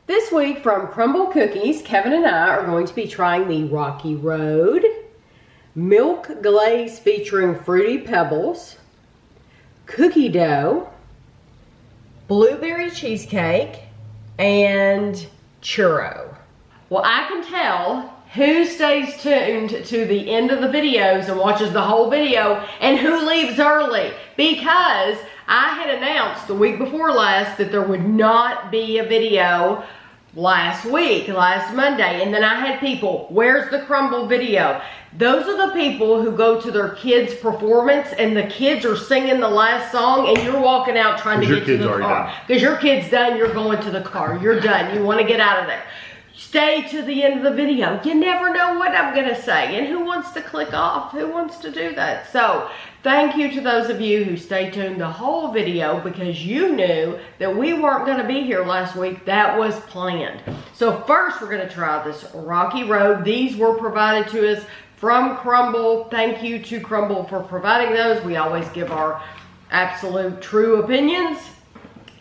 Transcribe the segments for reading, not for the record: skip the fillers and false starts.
This week from Crumbl Cookies, Kevin and I are going to be trying the Rocky Road Milk Glaze featuring Fruity Pebbles, Cookie Dough, Blueberry Cheesecake, and Churro. Well, I can tell who stays tuned to the end of the videos and watches the whole video and who leaves early, because I had announced the week before last that there would not be a video last Monday, and then I had people, where's the Crumbl video? Those are the people who go to their kids' performance and the kids are singing the last song and you're walking out trying to get to the car. Because your kid's done, you're going to the car. You're done. You want to get out of there. Stay to the end of the video. You never know what I'm going to say. And who wants to click off? Who wants to do that? So, thank you to those of you who stayed tuned the whole video because you knew that we weren't going to be here last week. That was planned. So first we're going to try this Rocky Road. These were provided to us from Crumbl. Thank you to Crumbl for providing those. We always give our absolute true opinions.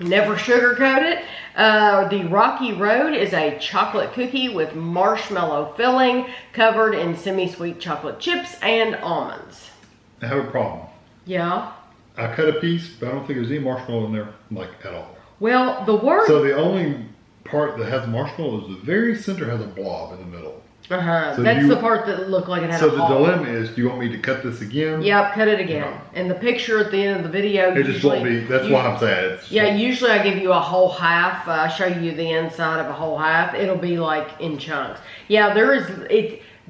Never sugarcoat it. The Rocky Road is a chocolate cookie with marshmallow filling covered in semi-sweet chocolate chips and almonds. I have a problem. Yeah? I cut a piece, but I don't think there's any marshmallow in there, like, at all. Well, the word... So the only part that has marshmallow is the very center has a blob in the middle. Uh-huh. So that's the part that looked like it had a hole. So the dilemma is, do you want me to cut this again? Yep, cut it again. No. And the picture at the end of the video... It just won't be, that's why I'm sad. Yeah, usually I give you a whole half. I show you the inside of a whole half. It'll be like in chunks. Yeah, there is...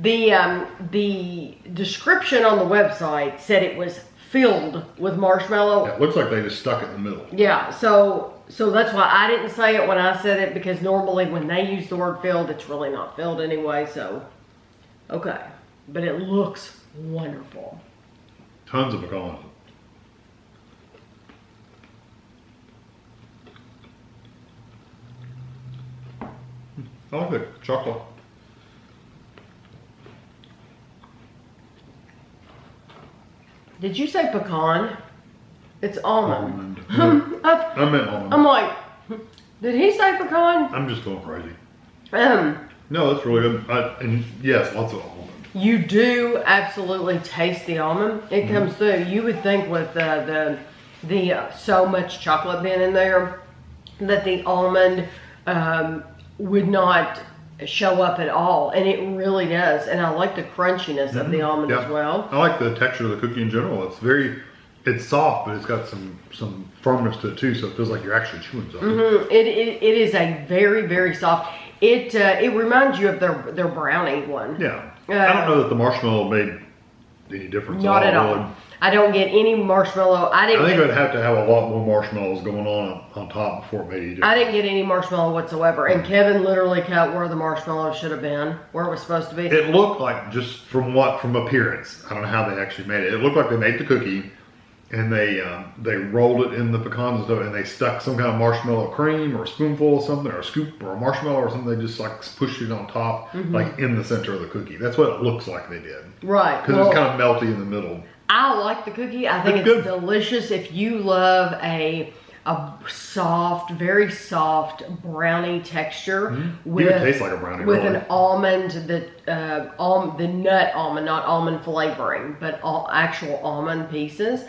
The description on the website said it was filled with marshmallow. Yeah, it looks like they just stuck it in the middle. Yeah, so that's why I didn't say it when I said it, because normally when they use the word filled, it's really not filled anyway, so, okay. But it looks wonderful. Tons of pecans. I like the chocolate. Did you say pecan? It's almond. Almond. I meant almond. I'm like, did he say pecan? I'm just going crazy. No, that's really good. And yes, lots of almond. You do absolutely taste the almond. It comes through. You would think with the so much chocolate being in there that the almond would not show up at all, and it really does. And I like the crunchiness of the almond as well. I like the texture of the cookie in general. It's soft, but it's got some firmness to it too, so it feels like you're actually chewing something. It is a very, very soft. It reminds you of their brownie one. Yeah. I don't know that the marshmallow made any difference. Not at all. Really. I don't get any marshmallow. I think it would have to have a lot more marshmallows going on top before it made any difference. I didn't get any marshmallow whatsoever. And Kevin literally cut where the marshmallow should have been, where it was supposed to be. It looked like, just from appearance, I don't know how they actually made it. It looked like they made the cookie and they rolled it in the pecans and stuff, and they stuck some kind of marshmallow cream or a spoonful of something, or a scoop or a marshmallow or something. They just like pushed it on top, like in the center of the cookie. That's what it looks like they did. Right. Because it's kind of melty in the middle. I like the cookie. I think it's delicious. If you love a soft, very soft brownie texture with, it tastes like a brownie, with an almond, the nut almond, not almond flavoring, but actual almond pieces.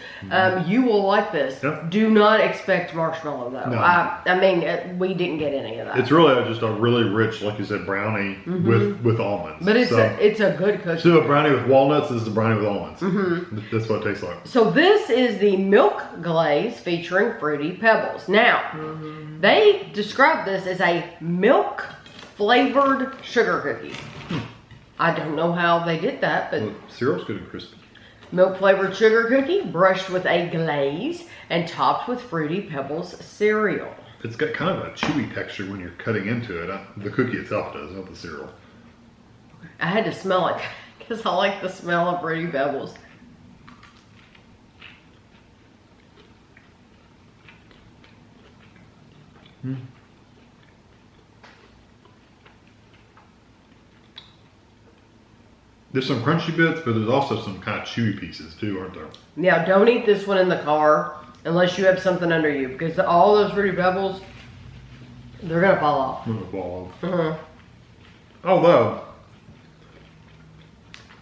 You will like this. Yep. Do not expect marshmallow though. No. I mean, we didn't get any of that. It's really just a really rich, like you said, brownie with almonds. But it's a good cookie. So a brownie with walnuts, this is a brownie with almonds. That's what it tastes like. So this is the milk glaze featuring Fruity Pebbles. Now, they describe this as a milk flavored sugar cookie. I don't know how they did that, but cereal's good and crispy. Milk flavored sugar cookie brushed with a glaze and topped with Fruity Pebbles cereal. It's got kind of a chewy texture when you're cutting into it. The cookie itself does, not the cereal. I had to smell it because I like the smell of Fruity Pebbles. There's some crunchy bits, but there's also some kind of chewy pieces too, aren't there? Yeah, don't eat this one in the car unless you have something under you, because all those Fruity Pebbles They're gonna fall off. I'm gonna fall off. Uh-huh. Although,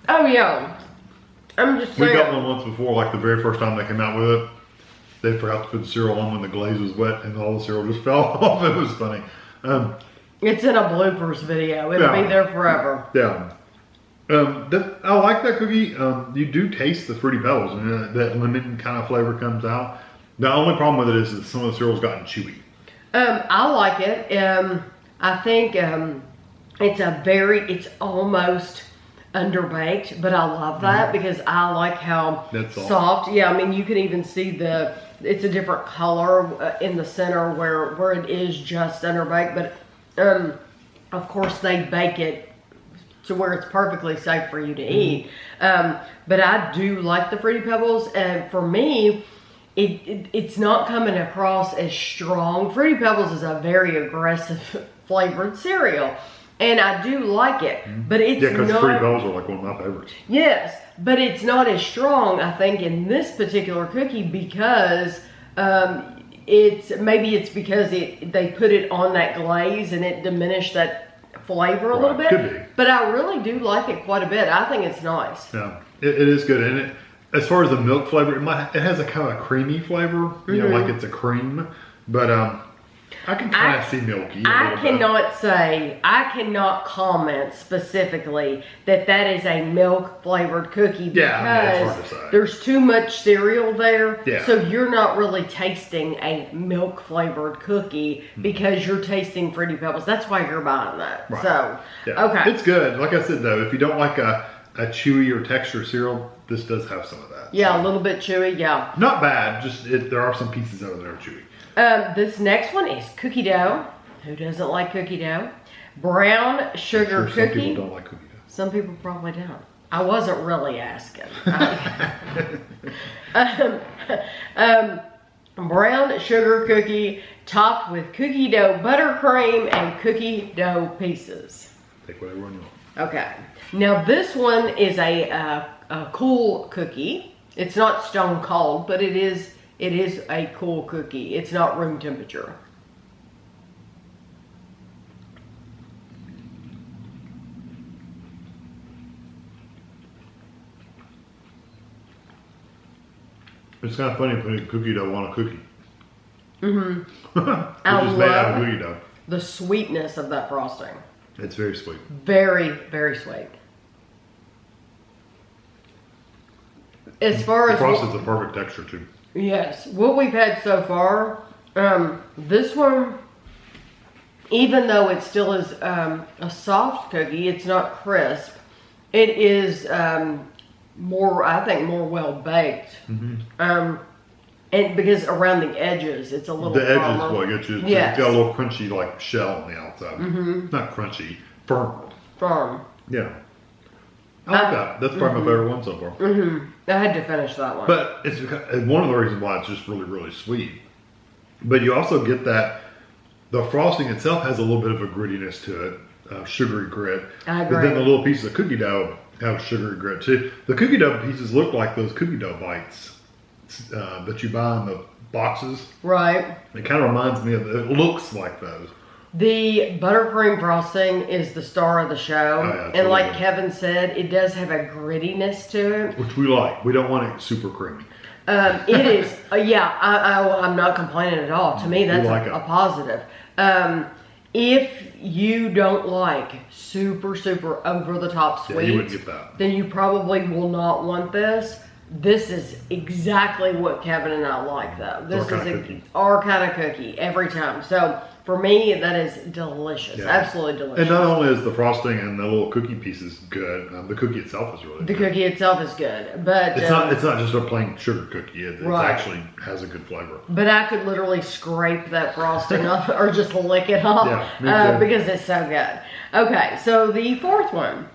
Oh yeah. I'm just saying. we got one once before, like the very first time they came out with it. They forgot to put the cereal on when the glaze was wet, and all the cereal just fell off. It was funny. It's in a bloopers video. It'll be there forever. Yeah. I like that cookie. You do taste the Fruity Pebbles, and that lemon kind of flavor comes out. The only problem with it is that some of the cereal's gotten chewy. I like it. I think it's almost underbaked, but I love that because I like how That's soft. Yeah, I mean, you can even see it's a different color in the center where it is just underbaked, but of course they bake it to where it's perfectly safe for you to eat. But I do like the Fruity Pebbles, and for me, it's not coming across as strong. Fruity Pebbles is a very aggressive flavored cereal, and I do like it, but it's not. Yeah, because Fruity Pebbles are like one of my favorites. Yes, but it's not as strong, I think, in this particular cookie because it's because they put it on that glaze and it diminished that flavor a little bit. Could be. But I really do like it quite a bit. I think it's nice. Yeah, it is good, and as far as the milk flavor, it has a kind of a creamy flavor. You know, like it's a cream, but I can kind of see milky. I cannot comment specifically that is a milk flavored cookie because there's too much cereal there. Yeah. So you're not really tasting a milk flavored cookie because you're tasting Fruity Pebbles. That's why you're buying that. Right. So, yeah. Okay. It's good. Like I said though, if you don't like a chewy or texture cereal, this does have some of that. Yeah, so. A little bit chewy, yeah. Not bad, just there are some pieces of it that are chewy. This next one is cookie dough. Who doesn't like cookie dough? Brown sugar cookie. Some people don't like cookie dough. Some people probably don't. I wasn't really asking. Brown sugar cookie topped with cookie dough buttercream and cookie dough pieces. Take whatever one you want. Okay. Now this one is a cool cookie. It's not stone cold, but it is a cool cookie. It's not room temperature. It's kind of funny putting cookie dough on a cookie. Mm-hmm. Which is made out of cookie dough. The sweetness of that frosting. It's very sweet. Very, very sweet. As far as... The frosting's a perfect texture too. Yes. What we've had so far, this one, even though it still is a soft cookie, it's not crisp. It is more, I think, more well baked. Mm-hmm. And because around the edges, it's a little The edges firmer. is what gets you. Yes. It's got a little crunchy like shell on the outside. Mm-hmm. Not crunchy, firm. Firm. Yeah. I like that. That's probably my favorite one so far. Mm-hmm. I had to finish that one. But it's one of the reasons why it's just really, really sweet. But you also get that the frosting itself has a little bit of a grittiness to it, sugary grit. I agree. But then the little pieces of cookie dough have sugary grit too. The cookie dough pieces look like those cookie dough bites that you buy in the boxes. Right. It kind of reminds me of, it looks like those. The buttercream frosting is the star of the show. Oh, yeah, and like Kevin said, it does have a grittiness to it. Which we like. We don't want it super creamy. It is, I'm not complaining at all. To me, that's like a positive. If you don't like super, super over-the-top sweet, you wouldn't get that. Then you probably will not want this. This is exactly what Kevin and I like, though. This is our kind of cookie every time. So for me, that is delicious. Yeah. Absolutely delicious. And not only is the frosting and the little cookie pieces good, the cookie itself is really good. The cookie itself is good, but it's not just a plain sugar cookie. It actually has a good flavor. But I could literally scrape that frosting off or just lick it off because it's so good. Okay, so the fourth one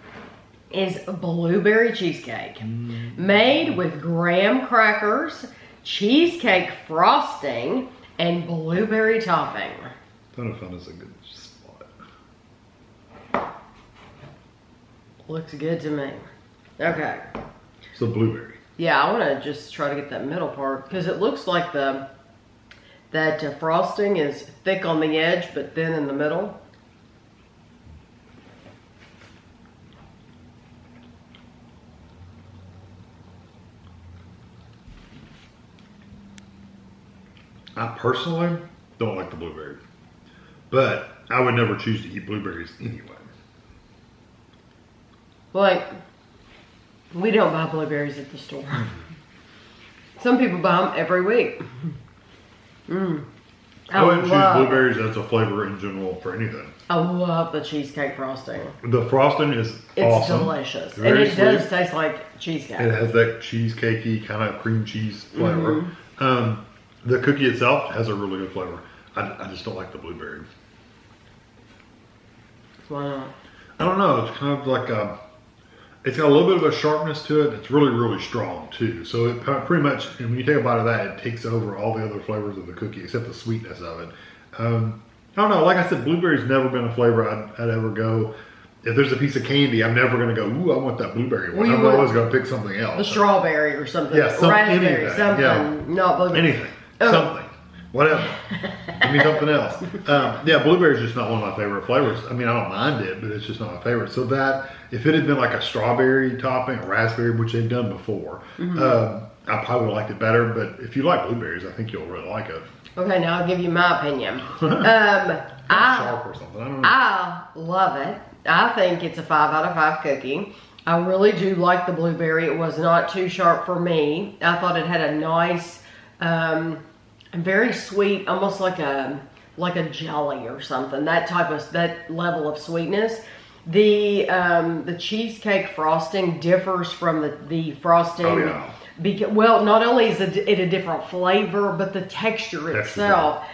is blueberry cheesecake, made with graham crackers, cheesecake frosting, and blueberry topping. Ton of fun is a good spot. Looks good to me. Okay. So blueberry. Yeah, I want to just try to get that middle part because it looks like the That frosting is thick on the edge, but thin in the middle. I personally don't like the blueberries, but I would never choose to eat blueberries anyway. Like, we don't buy blueberries at the store. Some people buy them every week. I wouldn't choose blueberries as a flavor in general for anything. I love the cheesecake frosting. The frosting is awesome. It's delicious. Very and it does taste like cheesecake. It has that cheesecakey kind of cream cheese flavor. The cookie itself has a really good flavor. I just don't like the blueberries. Why not? I don't know. It's kind of like it's got a little bit of a sharpness to it. It's really, really strong too. So it pretty much, and when you take a bite of that, it takes over all the other flavors of the cookie except the sweetness of it. I don't know. Like I said, blueberry's never been a flavor I'd ever go. If there's a piece of candy, I'm never going to go, ooh, I want that blueberry one. I'm always going to pick something else. A strawberry or something. Yeah, raspberry, anything. something. Yeah. Not blueberry. Anything. Something. Whatever. Give me something else. Yeah, blueberry is just not one of my favorite flavors. I mean, I don't mind it, but it's just not my favorite. So that, if it had been like a strawberry topping, a raspberry, which they've done before, I probably would have liked it better. But if you like blueberries, I think you'll really like it. Okay, now I'll give you my opinion. Sharp or something. I don't know. I love it. I think it's a 5 out of 5 cookie. I really do like the blueberry. It was not too sharp for me. I thought it had a nice, very sweet, almost like a jelly or something. That level of sweetness. The cheesecake frosting differs from the frosting. Oh, yeah. Well, not only is it a different flavor, but the texture itself.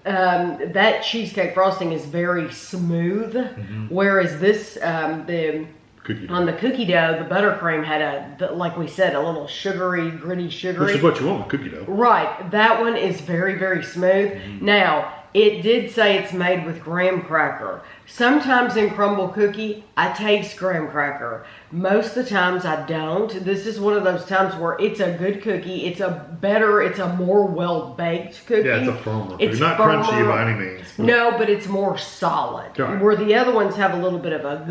That cheesecake frosting is very smooth, whereas this on the cookie dough, the buttercream had like we said, a little gritty sugary. Which is what you want with cookie dough. Right. That one is very, very smooth. Now, it did say it's made with graham cracker. Sometimes in Crumbl Cookie, I taste graham cracker. Most of the times I don't. This is one of those times where it's a good cookie. It's a more well-baked cookie. Yeah, it's a firmer cookie. It's not firmer. Crunchy by any means. No, but it's more solid. Right. Where the other ones have a little bit of a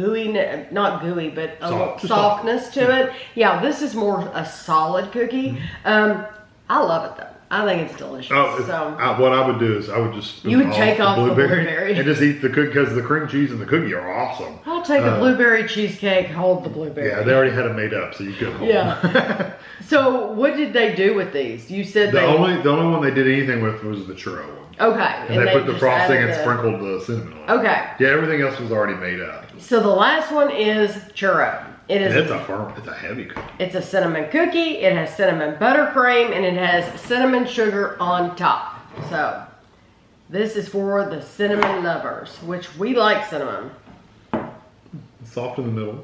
not gooey, but a softness to it. Yeah, this is more a solid cookie. I love it though. I think it's delicious. What I would do is I would just you would take off the blueberry and just eat the cookie because the cream cheese and the cookie are awesome. I'll take a blueberry cheesecake, hold the blueberry. Yeah, they already had it made up, so you couldn't hold them. So what did they do with these? You said the only one they did anything with was the churro one. Okay. And they put the frosting and sprinkled the cinnamon on it. Okay. Yeah, everything else was already made up. So the last one is churro. It's a heavy cookie. It's a cinnamon cookie. It has cinnamon buttercream and it has cinnamon sugar on top. So this is for the cinnamon lovers, which we like cinnamon. It's soft in the middle.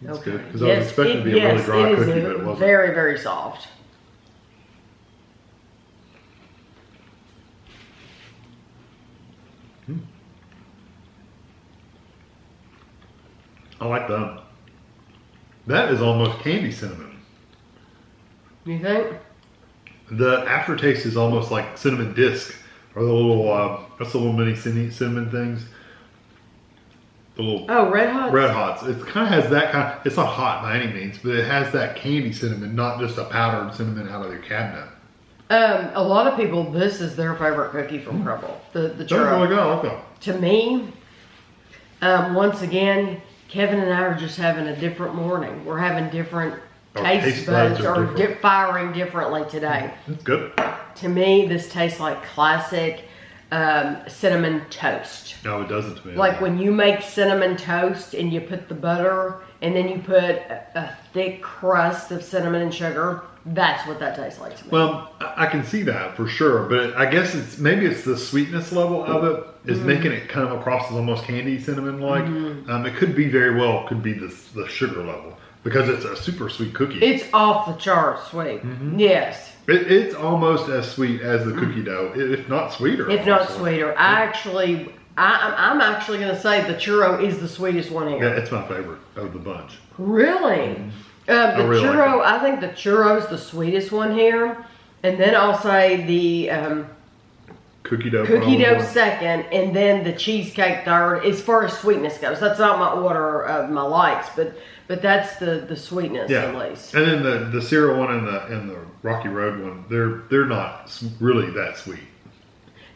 That's good. Because Yes, I was expecting it to be a really dry cookie, but it wasn't. Very, very soft. I like that. That is almost candy cinnamon. You think? The aftertaste is almost like cinnamon disc, or the little mini cinnamon things. The little Red Hots. Red Hots. It kind of has that kind. It's not hot by any means, but it has that candy cinnamon, not just a powdered cinnamon out of your cabinet. A lot of people, this is their favorite cookie from Crumbl. The churro. Really good. Okay. To me, once again, Kevin and I are just having a different morning. We're having different taste buds or firing differently today. It's good. To me, this tastes like classic cinnamon toast. No, it doesn't to me. Like when you make cinnamon toast and you put the butter and then you put a thick crust of cinnamon and sugar. That's what that tastes like to me. Well, I can see that for sure, but I guess it's the sweetness level of it is making it kind of across as almost candy cinnamon like. It could be the sugar level because it's a super sweet cookie. It's off the charts sweet. Yes. It's almost as sweet as the cookie dough, if not sweeter. If not sweeter. I'm actually going to say the churro is the sweetest one here. Yeah, it's my favorite of the bunch. Really? The churro, I think the churro's the sweetest one here. And then I'll say the cookie dough. Cookie dough second, and then the cheesecake third. As far as sweetness goes, that's not my order of my likes, but that's the sweetness at least. And then the cereal one and the Rocky Road one, they're not really that sweet.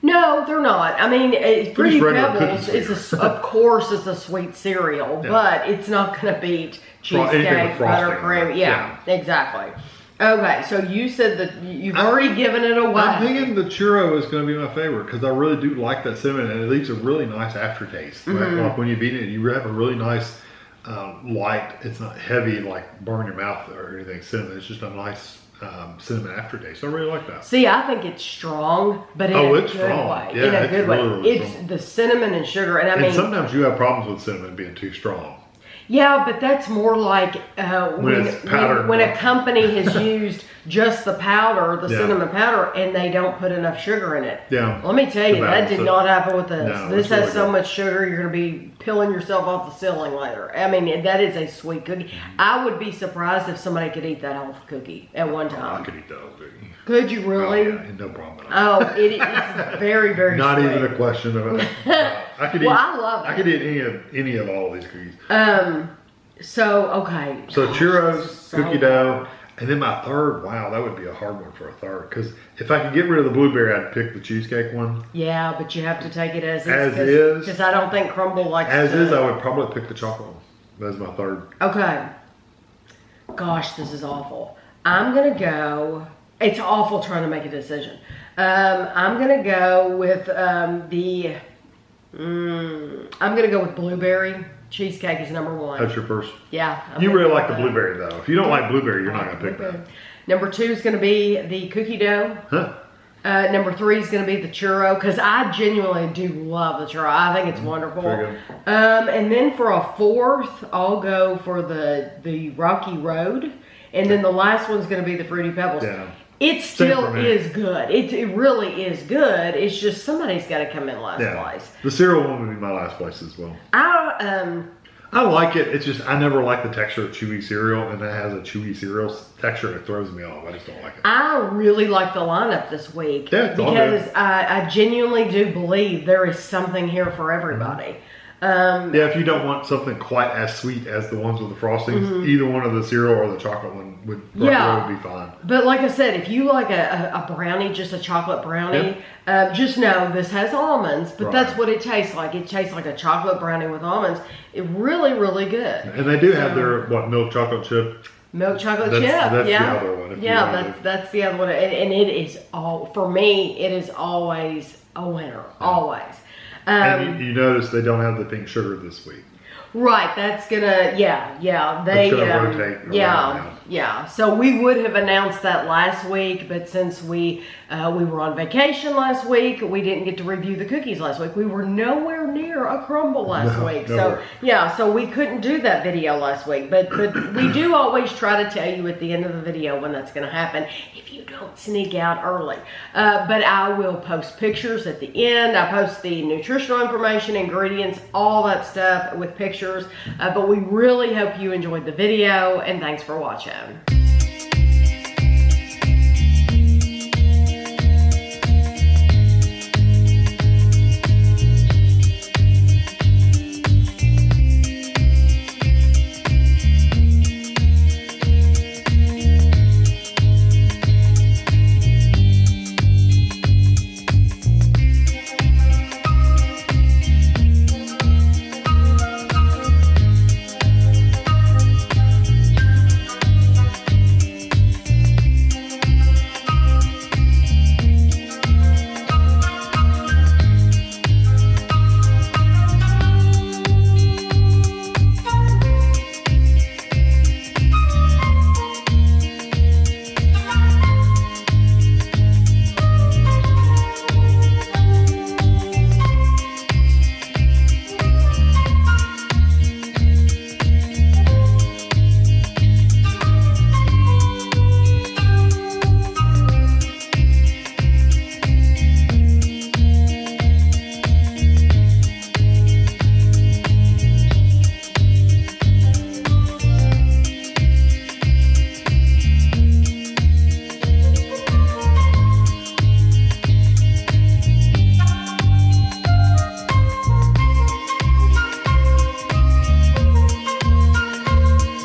No, they're not. I mean, Fruity Pebbles is of course it's a sweet cereal, but it's not going to beat cheesecake, buttercream. Yeah, exactly. Okay, so you said that you've already given it away. I'm thinking the churro is going to be my favorite because I really do like that cinnamon, and it leaves a really nice aftertaste. Like when you've eaten it, you have a really nice light. It's not heavy like burn your mouth or anything. Cinnamon. It's just a nice cinnamon aftertaste. I really like that. See, I think it's strong, but in a good way. Yeah, in a good way. Really it's strong. The cinnamon and sugar, and I mean sometimes you have problems with cinnamon being too strong. Yeah, but that's more like when a company has used just the powder, the cinnamon powder, and they don't put enough sugar in it. Yeah. Let me tell you, that did not happen with this. No, this has really so good. much sugar, you're going to be peeling yourself off the ceiling later. I mean, that is a sweet cookie. I would be surprised if somebody could eat that whole cookie at one time. I could eat that whole cookie. Could you really? Oh, yeah, no problem at all. Oh, it's very, very Not sweet. even a question of it. I could Well, eat. I love it. I could eat any of all of these cookies. So, okay. So churros, So cookie dough, and then my third. Wow, that would be a hard one for a third. Because if I could get rid of the blueberry, I'd pick the cheesecake one. Yeah, but you have to take it as is. As is. Because I don't think Crumbl likes As is, I would probably pick the chocolate one. That's my third. Okay. Gosh, this is awful. I'm going to go. It's awful trying to make a decision. I'm going to go with I'm going to go with blueberry. Cheesecake is number one. That's your first. Yeah. You really like the blueberry though. If you don't like blueberry, you're not going to pick that. Number two is going to be the cookie dough. Huh. Number three is going to be the churro, because I genuinely do love the churro. I think it's wonderful. And then for a fourth, I'll go for the Rocky Road. And then the last one's going to be the Fruity Pebbles. Yeah. It still is good. It really is good. It's just somebody's got to come in last place. The cereal one would be my last place as well. I like it. It's just I never like the texture of chewy cereal, and it has a chewy cereal texture, and it throws me off. I just don't like it. I really like the lineup this week because I genuinely do believe there is something here for everybody. If you don't want something quite as sweet as the ones with the frostings, either one of the cereal or the chocolate one would be fine. But like I said, if you like a brownie, just a chocolate brownie, just know this has almonds, but that's what it tastes like. It tastes like a chocolate brownie with almonds. It's really, really good. And they do have their milk chocolate chip. Milk chocolate chip, that's the other one. That's the other one, and it is for me. It is always a winner, always. And you notice they don't have the pink sugar this week. Right, that's gonna, they, rotate. So we would have announced that last week, but since we were on vacation last week, we didn't get to review the cookies last week. We were nowhere near a Crumbl last week, so we couldn't do that video last week. But we do always try to tell you at the end of the video when that's gonna happen, if you don't sneak out early. But I will post pictures at the end. I post the nutritional information, ingredients, all that stuff with pictures. But we really hope you enjoyed the video, and thanks for watching.